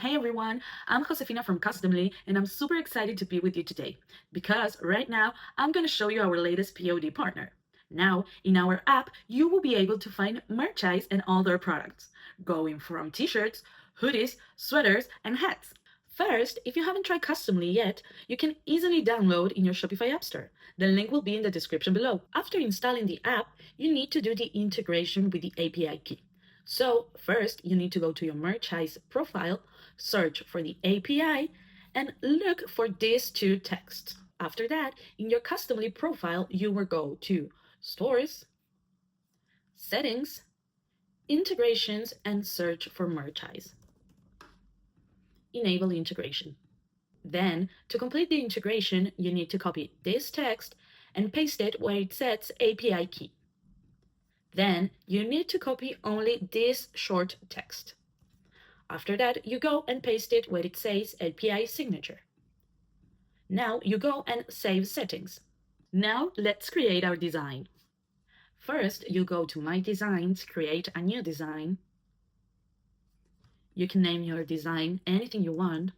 Hey everyone, I'm Josefina from Customily, and I'm super excited to be with you today because right now I'm going to show you our latest POD partner. Now, in our app, you will be able to find merchandise and all their products, going from t-shirts, hoodies, sweaters, and hats. First, if you haven't tried Customly yet, you can easily download in your Shopify App Store. The link will be in the description below. After installing the app, you need to do the integration with the API key. So first, you need to go to your merchandise profile, search for the API, and look for these two texts. After that, in your Customly profile, you will go to Stores, Settings, Integrations, and search for merchandise. Enable integration. Then, to complete the integration, you need to copy this text and paste it where it says API key. Then, you need to copy only this short text. After that, you go and paste it where it says API signature. Now you go and save settings. Now let's create our design. First, you go to My Designs, create a new design. You can name your design anything you want.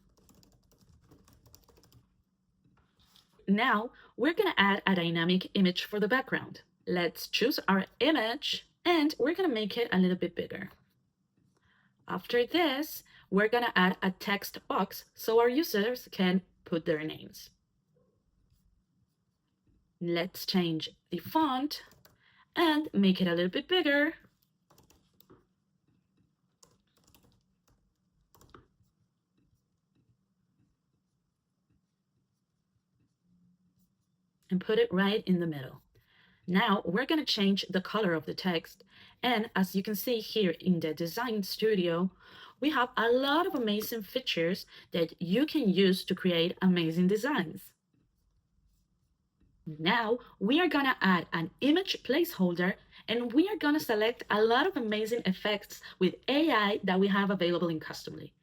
Now we're gonna add a dynamic image for the background. Let's choose our image and we're gonna make it a little bit bigger. After this, we're gonna add a text box so our users can put their names. Let's change the font and make it a little bit bigger. And put it right in the middle. Now we're going to change the color of the text. And as you can see here in the Design Studio, we have a lot of amazing features that you can use to create amazing designs. Now we are going to add an image placeholder and we are going to select a lot of amazing effects with AI that we have available in Customly.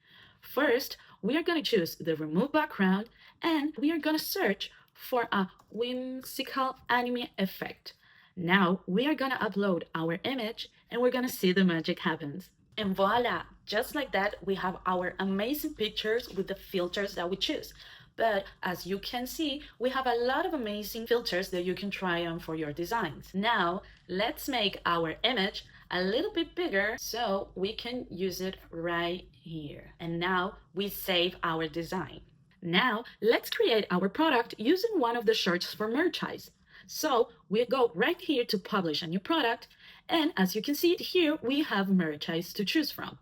First, we are going to choose the remove background and we are going to search for a whimsical anime effect. Now we are going to upload our image and we're going to see the magic happens. And voila, just like that, we have our amazing pictures with the filters that we choose. But as you can see, we have a lot of amazing filters that you can try on for your designs. Now, let's make our image a little bit bigger so we can use it right here. And now we save our design. Now, let's create our product using one of the shirts for merchandise. So we go right here to publish a new product. And as you can see here, we have merchandise to choose from.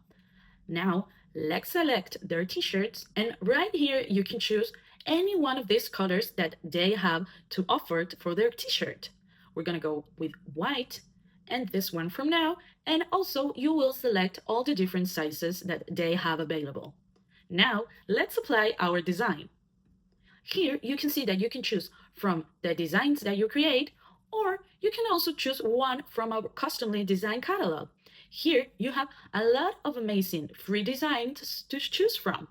Now, let's select their t-shirts. And right here, you can choose any one of these colors that they have to offer for their t-shirt. We're going to go with white and this one from now. And also you will select all the different sizes that they have available. Now let's apply our design. Here you can see that you can choose from the designs that you create, or you can also choose one from our Customly design catalog. Here you have a lot of amazing free designs to choose from.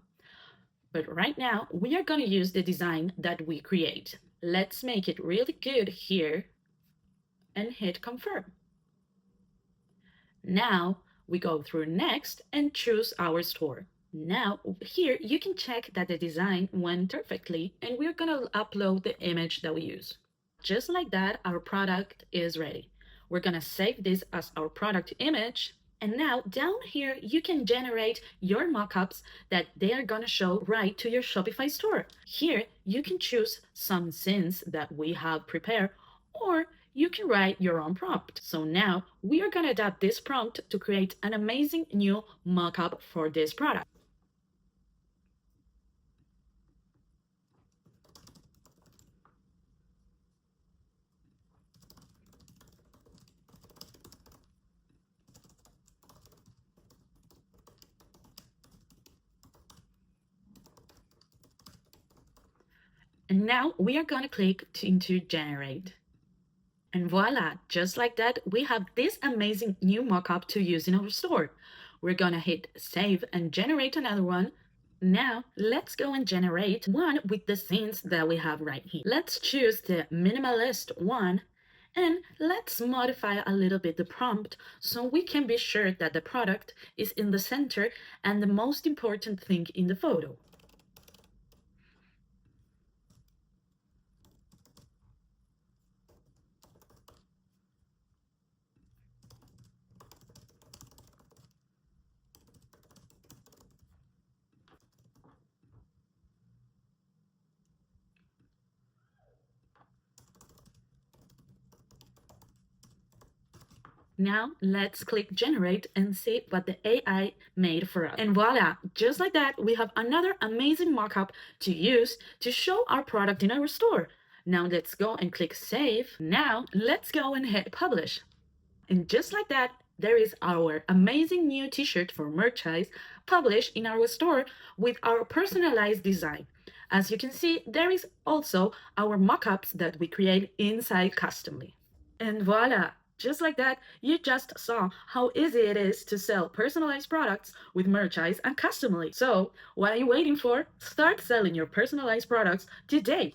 But right now, we are going to use the design that we create. Let's make it really good here and hit confirm. Now we go through next and choose our store. Now here you can check that the design went perfectly and we're going to upload the image that we use. Just like that, our product is ready. We're going to save this as our product image. And now down here, you can generate your mockups that they are going to show right to your Shopify store. Here, you can choose some scenes that we have prepared, or you can write your own prompt. So now we are going to adapt this prompt to create an amazing new mockup for this product. And now we are going to click into generate. And voila, just like that, we have this amazing new mockup to use in our store. We're gonna hit save and generate another one. Now, let's go and generate one with the scenes that we have right here. Let's choose the minimalist one And let's modify a little bit the prompt so we can be sure that the product is in the center and the most important thing in the photo. Now let's click generate and see what the AI made for us. And voila, just like that, we have another amazing mockup to use to show our product in our store. Now let's go and click save. Now let's go and hit publish. And just like that, there is our amazing new t-shirt for merchandise published in our store with our personalized design. As you can see, there is also our mockups that we create inside Customly. And voila! Just like that, you just saw how easy it is to sell personalized products with merchandise and Customly. So, what are you waiting for? Start selling your personalized products today.